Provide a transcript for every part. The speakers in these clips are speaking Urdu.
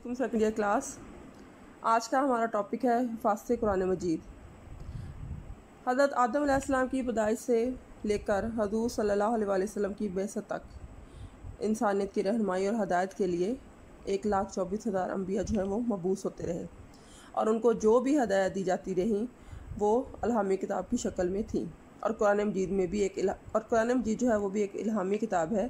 Second year class. آج کا ہمارا ٹاپک ہے حفاظت قرآن مجید۔ حضرت آدم علیہ السلام کی پیدائش سے لے کر حضور صلی اللہ علیہ وسلم کی بعثت تک انسانیت کی رہنمائی اور ہدایت کے لیے 1,24,000 انبیاء جو ہیں وہ مبعوث ہوتے رہے، اور ان کو جو بھی ہدایت دی جاتی رہیں وہ الہامی کتاب کی شکل میں تھیں، اور قرآن مجید جو ہے وہ بھی ایک الہامی کتاب ہے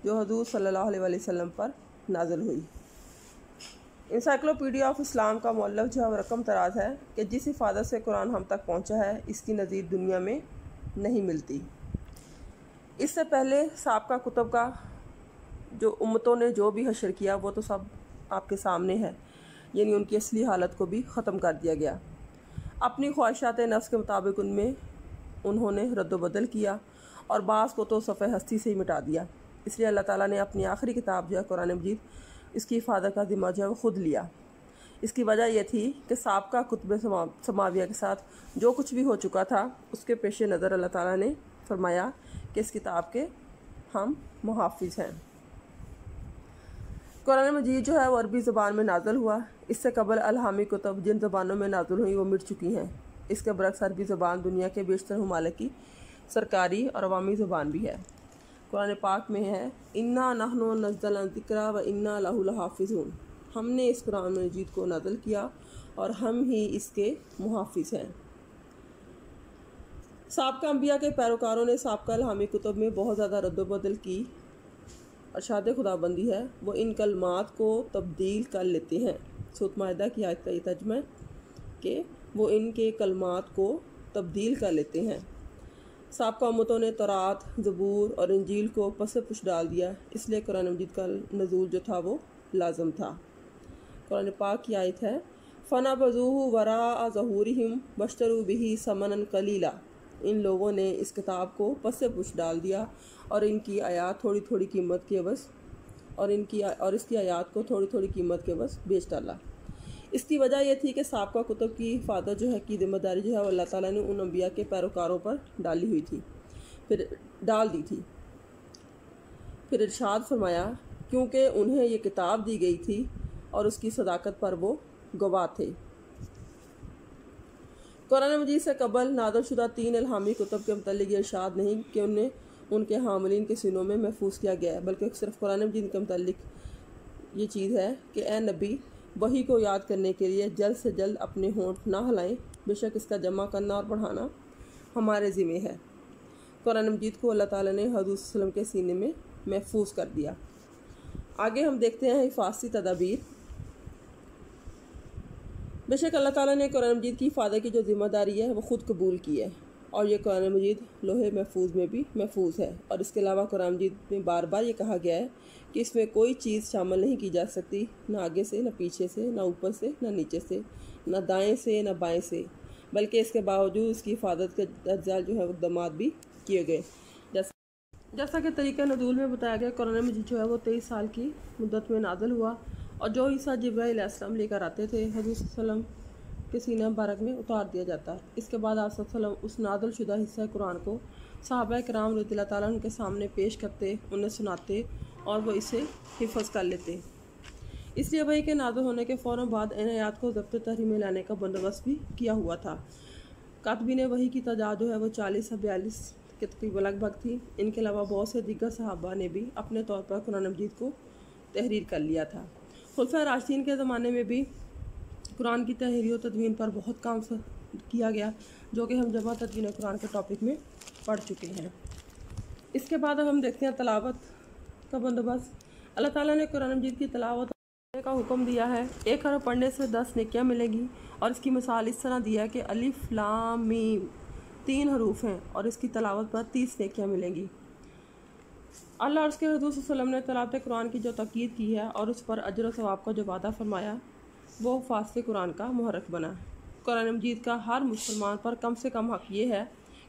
جو حضور صلی اللہ علیہ وسلم پر نازل ہوئی۔ انسائکلوپیڈیا آف اسلام کا مؤلف جو ہے وہ رقم طراز ہے کہ جس حفاظت سے قرآن ہم تک پہنچا ہے اس کی نظیر دنیا میں نہیں ملتی۔ اس سے پہلے سابقہ کتب کا جو امتوں نے جو بھی حشر کیا وہ تو سب آپ کے سامنے ہے، یعنی ان کی اصلی حالت کو بھی ختم کر دیا گیا۔ اپنی خواہشات نفس کے مطابق ان میں انہوں نے رد و بدل کیا اور بعض کو تو صفحہ ہستی سے ہی مٹا دیا۔ اس لیے اللہ تعالیٰ نے اپنی آخری کتاب جو ہے قرآن مجید اس کی حفاظت کا ذمہ جو ہے وہ خود لیا۔ اس کی وجہ یہ تھی کہ سابقہ کتب سماویہ کے ساتھ جو کچھ بھی ہو چکا تھا اس کے پیش نظر اللہ تعالیٰ نے فرمایا کہ اس کتاب کے ہم محافظ ہیں۔ قرآن مجید جو ہے وہ عربی زبان میں نازل ہوا۔ اس سے قبل الہامی کتب جن زبانوں میں نازل ہوئی وہ مٹ چکی ہیں۔ اس کے برعکس عربی زبان دنیا کے بیشتر ممالک کی سرکاری اور عوامی زبان بھی ہے۔ قرآن پاک میں ہے اِنَّا نَحْنُ نَزَّلْنَا الذِّکْرَ وَإِنَّا لَهُ لَحَافِظُونَ، ہم نے اس قرآن مجید کو نازل کیا اور ہم ہی اس کے محافظ ہیں۔ سابقہ انبیاء کے پیروکاروں نے سابقہ الہامی کتب میں بہت زیادہ رد و بدل کی۔ ارشاد خدا بندی ہے وہ ان کلمات کو تبدیل کر لیتے ہیں۔ سورۃ مائدہ کی آیت کا یہ ترجمہ ہے کہ وہ ان کے کلمات کو تبدیل کر لیتے ہیں۔ سابقہ امتوں نے تورات، زبور اور انجیل کو پس پش ڈال دیا، اس لیے قرآن مجید کا نزول جو تھا وہ لازم تھا۔ قرآن پاک کی آیت ہے فَنَبَذُوهُ وَرَاءَ ظُهُورِهِمْ وَاشْتَرَوْا بِهِ ثَمَنًا قَلِيلًا، ان لوگوں نے اس کتاب کو پس پش ڈال دیا اور ان کی آیات تھوڑی تھوڑی قیمت کے عوض اس کی آیات کو تھوڑی تھوڑی قیمت کے عوض بیچ ڈالا۔ اس کی وجہ یہ تھی کہ سابقہ کتب کی حفاظت جو ہے کی ذمہ داری جو ہے وہ اللہ تعالیٰ نے ان انبیاء کے پیروکاروں پر ڈال دی تھی۔ پھر ارشاد فرمایا کیونکہ انہیں یہ کتاب دی گئی تھی اور اس کی صداقت پر وہ گواہ تھے۔ قرآن مجید سے قبل نازل شدہ 3 الہامی کتب کے متعلق یہ ارشاد نہیں کہ انہیں ان کے حاملین کے سینوں میں محفوظ کیا گیا ہے، بلکہ صرف قرآن مجید کے متعلق یہ چیز ہے کہ اے نبی وحی کو یاد کرنے کے لیے جلد سے جلد اپنے ہونٹ نہ ہلائیں، بے شک اس کا جمع کرنا اور پڑھانا ہمارے ذمہ ہے۔ قرآن مجید کو اللہ تعالیٰ نے حضور صلی اللہ علیہ وسلم کے سینے میں محفوظ کر دیا۔ آگے ہم دیکھتے ہیں حفاظتی تدابیر۔ بے شک اللہ تعالیٰ نے قرآن مجید کی حفاظت کی جو ذمہ داری ہے وہ خود قبول کی ہے، اور یہ قرآن مجید لوح محفوظ میں بھی محفوظ ہے، اور اس کے علاوہ قرآن مجید میں بار بار یہ کہا گیا ہے کہ اس میں کوئی چیز شامل نہیں کی جا سکتی، نہ آگے سے، نہ پیچھے سے، نہ اوپر سے، نہ نیچے سے، نہ دائیں سے، نہ بائیں سے، بلکہ اس کے باوجود اس کی حفاظت کے اجزال جو ہے اقدامات بھی کیے گئے۔ جیسا کہ طریقہ نزول میں بتایا گیا قرآن مجید جو ہے وہ 23 سال کی مدت میں نازل ہوا، اور جو حصہ جبرائیل علیہ السلام لے کر آتے تھے حضور صلی اللہ علیہ وسلم کے سینہ مبارک میں اتار دیا جاتا۔ اس کے بعد آپ صلی اللہ علیہ وسلم اس نازل شدہ حصہ قرآن کو صحابہ کرام رضی اللہ تعالیٰ عنہ کے سامنے پیش کرتے، انہیں سناتے اور وہ اسے حفظ کر لیتے۔ اس لیے وحی کے نازل ہونے کے فوراً بعد ان آیات کو ضبط تحریر میں لانے کا بندوبست بھی کیا ہوا تھا۔ کاتبین وحی کی تعداد جو ہے وہ 40 سے 42 کے تقریباً لگ بھگ تھی۔ ان کے علاوہ بہت سے دیگر صحابہ نے بھی اپنے طور پر قرآن مجید کو تحریر کر لیا تھا۔ خلفائے راشدین کے زمانے میں بھی قرآن کی تحریر و تدوین پر بہت کام کیا گیا، جو کہ ہم جمع تدوین قرآن کے ٹاپک میں پڑھ چکے ہیں۔ اس کے بعد ہم دیکھتے ہیں تلاوت کا بندوبست۔ اللہ تعالیٰ نے قرآن مجید کی تلاوت کرنے کا حکم دیا ہے۔ ایک حرف پڑھنے سے 10 نیکیاں ملے گی، اور اس کی مثال اس طرح دی ہے کہ الف لام میم 3 حروف ہیں اور اس کی تلاوت پر 30 نیکیاں ملیں گی۔ اللہ اور اس کے حضور صلی اللہ علیہ وسلم نے تلاوت قرآن کی جو تاکید کی ہے اور اس پر اجر و ثواب کا جو وعدہ فرمایا وہ حفاظت قرآن کا محرک بنا۔ قرآن مجید کا ہر مسلمان پر کم سے کم حق یہ ہے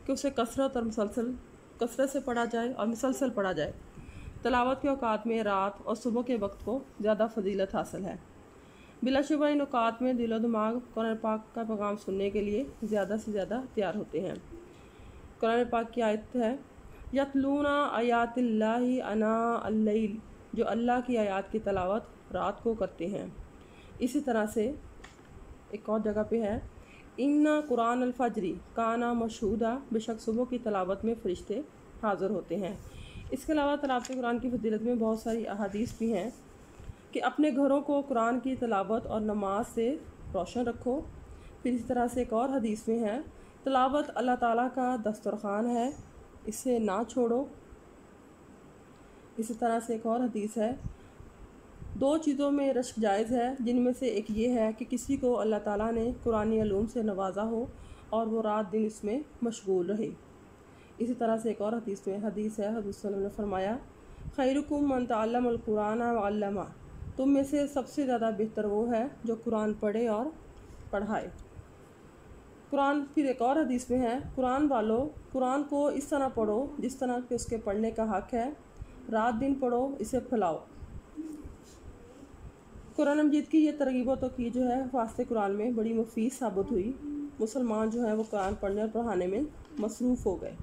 کہ اسے کثرت سے پڑھا جائے اور مسلسل پڑھا جائے۔ تلاوت کے اوقات میں رات اور صبح کے وقت کو زیادہ فضیلت حاصل ہے۔ بلا شبہ ان اوقات میں دل و دماغ قرآن پاک کا پیغام سننے کے لیے زیادہ سے زیادہ تیار ہوتے ہیں۔ قرآن پاک کی آیت ہے یتلون آیات اللہ آناء اللیل، جو اللہ کی آیات کی تلاوت رات کو کرتے ہیں۔ اسی طرح سے ایک اور جگہ پہ ہے اِنَّا قرآن الفجری کانا مشہودہ، بے شک صبح کی تلاوت میں فرشتے حاضر ہوتے ہیں۔ اس کے علاوہ تلاوت قرآن کی فضیلت میں بہت ساری احادیث بھی ہیں کہ اپنے گھروں کو قرآن کی تلاوت اور نماز سے روشن رکھو۔ پھر اسی طرح سے ایک اور حدیث میں ہے تلاوت اللہ تعالیٰ کا دسترخوان ہے، اسے نہ چھوڑو۔ اسی طرح سے ایک اور حدیث ہے 2 چیزوں میں رشک جائز ہے، جن میں سے ایک یہ ہے کہ کسی کو اللہ تعالیٰ نے قرآنی علوم سے نوازا ہو اور وہ رات دن اس میں مشغول رہے۔ اسی طرح سے ایک اور حدیث میں حدیث ہے، حضرت صلی اللہ علیہ وسلم نے فرمایا خیرکم من تعلم القرآن وعلمہ، تم میں سے سب سے زیادہ بہتر وہ ہے جو قرآن پڑھے اور پڑھائے۔ قرآن پھر ایک اور حدیث میں ہے قرآن والو، قرآن کو اس طرح پڑھو جس طرح کہ اس کے پڑھنے کا حق ہے، رات دن پڑھو، اسے پھیلاؤ۔ قرآن مجید کی یہ ترغیب و تاکید جو ہے واسطے قرآن میں بڑی مفید ثابت ہوئی۔ مسلمان جو ہیں وہ قرآن پڑھنے اور پڑھانے میں مصروف ہو گئے۔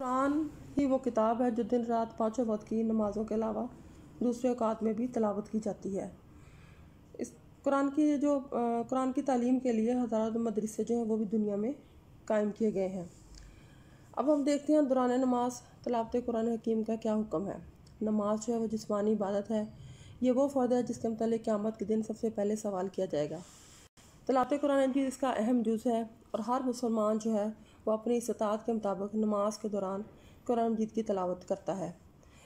قرآن ہی وہ کتاب ہے جو دن رات 5 وقت کی نمازوں کے علاوہ دوسرے اوقات میں بھی تلاوت کی جاتی ہے۔ اس قرآن کی تعلیم کے لیے ہزاروں مدرسے جو ہیں وہ بھی دنیا میں قائم کیے گئے ہیں۔ اب ہم دیکھتے ہیں دوران نماز تلاوت قرآن حکیم کا کیا حکم ہے۔ نماز جو ہے وہ جسمانی عبادت ہے، یہ وہ فرض ہے جس کے متعلق قیامت کے دن سب سے پہلے سوال کیا جائے گا۔ تلاوت قرآن مجید اس کا اہم جز ہے اور ہر مسلمان جو ہے وہ اپنی استطاعت کے مطابق نماز کے دوران قرآن مجید کی تلاوت کرتا ہے۔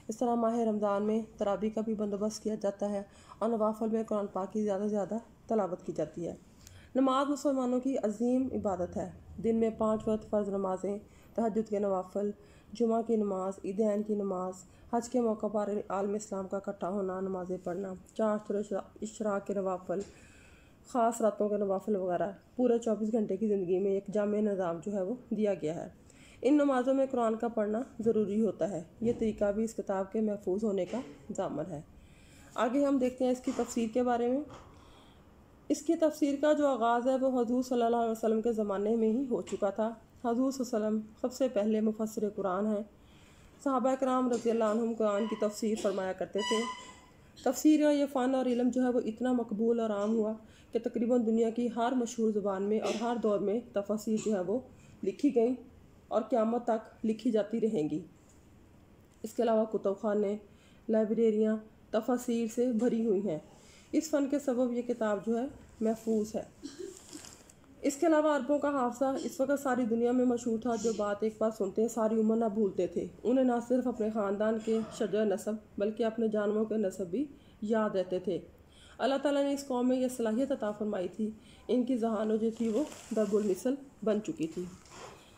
اس طرح ماہ رمضان میں تراویح کا بھی بندوبست کیا جاتا ہے اور نوافل میں قرآن پاک کی زیادہ سے زیادہ تلاوت کی جاتی ہے۔ نماز مسلمانوں کی عظیم عبادت ہے۔ دن میں 5 وقت فرض نمازیں، تہجد کے نوافل، جمعہ کی نماز، عیدین کی نماز، حج کے موقع پر عالم اسلام کا اکٹھا ہونا، نمازیں پڑھنا، چاشت اور اشراق کے نوافل، خاص راتوں کے نوافل وغیرہ، پورے 24 گھنٹے کی زندگی میں ایک جامع نظام جو ہے وہ دیا گیا ہے۔ ان نمازوں میں قرآن کا پڑھنا ضروری ہوتا ہے، یہ طریقہ بھی اس کتاب کے محفوظ ہونے کا ضامن ہے۔ آگے ہم دیکھتے ہیں اس کی تفسیر کے بارے میں۔ اس کی تفسیر کا جو آغاز ہے وہ حضور صلی اللہ علیہ وسلم کے زمانے میں ہی ہو چکا تھا۔ حضور صلی اللہ علیہ وسلم سب سے پہلے مفسر قرآن ہیں۔ صحابہ کرام رضی اللہ عنہم قرآن کی تفسیر فرمایا کرتے تھے۔ تفسیر کا یہ فن اور علم جو ہے وہ اتنا مقبول اور عام ہوا کہ تقریباً دنیا کی ہر مشہور زبان میں اور ہر دور میں تفاسیر جو ہے وہ لکھی گئیں اور قیامت تک لکھی جاتی رہیں گی۔ اس کے علاوہ کتب خانے، لائبریریاں تفاسیر سے بھری ہوئی ہیں۔ اس فن کے سبب یہ کتاب جو ہے محفوظ ہے۔ اس کے علاوہ عربوں کا حافظہ اس وقت ساری دنیا میں مشہور تھا، جو بات ایک بار سنتے ہیں ساری عمر نہ بھولتے تھے۔ انہیں نہ صرف اپنے خاندان کے شجر نسب بلکہ اپنے جانوروں کے نسب بھی یاد رہتے تھے۔ اللہ تعالیٰ نے اس قوم میں یہ صلاحیت عطا فرمائی تھی، ان کی ذہانت جو تھی وہ ضرب المثل بن چکی تھی۔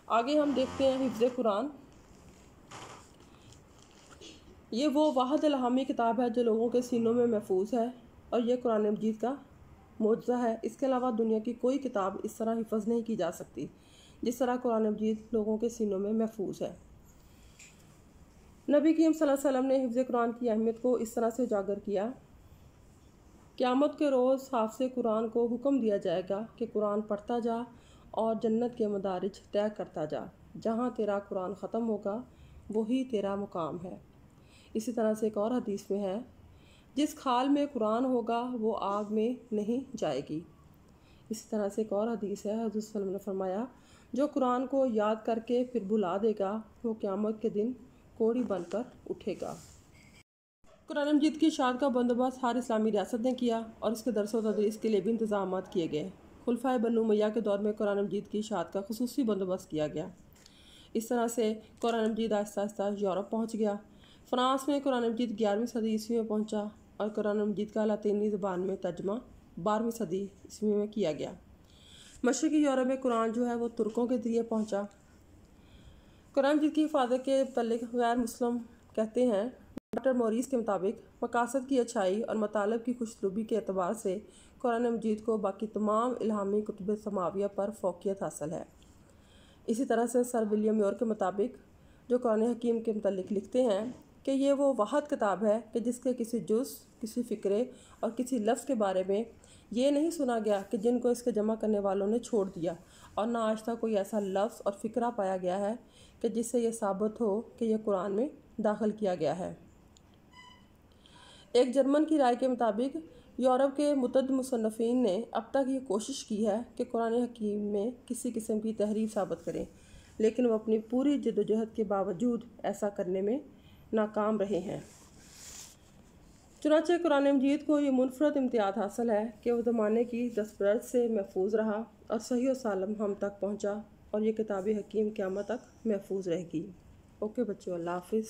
آگے ہم دیکھتے ہیں حفظ قرآن۔ یہ وہ واحد الہامی کتاب ہے جو لوگوں کے سینوں میں محفوظ ہے اور یہ قرآن مجید کا معجزہ ہے۔ اس کے علاوہ دنیا کی کوئی کتاب اس طرح حفظ نہیں کی جا سکتی جس طرح قرآن مجید لوگوں کے سینوں میں محفوظ ہے۔ نبی کریم صلی اللہ علیہ وسلم نے حفظ قرآن کی اہمیت کو اس طرح سے اجاگر کیا۔ قیامت کے روز حافظ قرآن کو حکم دیا جائے گا کہ قرآن پڑھتا جا اور جنت کے مدارج طے کرتا جا، جہاں تیرا قرآن ختم ہوگا وہی تیرا مقام ہے۔ اسی طرح سے ایک اور حدیث میں ہے جس کھال میں قرآن ہوگا وہ آگ میں نہیں جائے گی۔ اسی طرح سے ایک اور حدیث ہے، حضرت صلی اللہ علیہ وسلم نے فرمایا جو قرآن کو یاد کر کے پھر بھلا دے گا وہ قیامت کے دن کوڑی بن کر اٹھے گا۔ قرآن مجید کی اشاعت کا بندوبست ہر اسلامی ریاست نے کیا اور اس کے درس و تدریس کے لیے بھی انتظامات کیے گئے۔ خلفائے بنو امیہ کے دور میں قرآن مجید کی اشاعت کا خصوصی بندوبست کیا گیا۔ اس طرح سے قرآن مجید آہستہ آہستہ یورپ پہنچ گیا۔ فرانس میں قرآن مجید 11ویں صدی عیسوی میں پہنچا اور قرآن مجید کا لاطینی زبان میں ترجمہ 12ویں صدی عیسوی میں کیا گیا۔ مشرقی یورپ میں قرآن جو ہے وہ ترکوں کے ذریعے پہنچا۔ قرآن مجید کی حفاظت کے متعلق غیر مسلم کہتے ہیں ڈاکٹر موریس کے مطابق مقاصد کی اچھائی اور مطالب کی خوشروبی کے اعتبار سے قرآن مجید کو باقی تمام الہامی کتب سماویہ پر فوقیت حاصل ہے۔ اسی طرح سے سر ولیم یور کے مطابق جو قرآن حکیم کے متعلق لکھتے ہیں کہ یہ وہ واحد کتاب ہے کہ جس کے کسی جز، کسی فقرے اور کسی لفظ کے بارے میں یہ نہیں سنا گیا کہ جن کو اس کے جمع کرنے والوں نے چھوڑ دیا، اور نہ آج تک کوئی ایسا لفظ اور فقرہ پایا گیا ہے کہ جس سے یہ ثابت ہو کہ یہ قرآن میں داخل کیا گیا ہے۔ ایک جرمن کی رائے کے مطابق یورپ کے متعدد مصنفین نے اب تک یہ کوشش کی ہے کہ قرآن حکیم میں کسی قسم کی تحریف ثابت کریں، لیکن وہ اپنی پوری جد و جہد کے باوجود ایسا کرنے میں ناکام رہے ہیں۔ چنانچہ قرآن مجید کو یہ منفرد امتیاز حاصل ہے کہ وہ زمانے کی دستبرد سے محفوظ رہا اور صحیح و سالم ہم تک پہنچا، اور یہ کتاب حکیم قیامت تک محفوظ رہے گی۔ اوکے بچوں، اللہ حافظ۔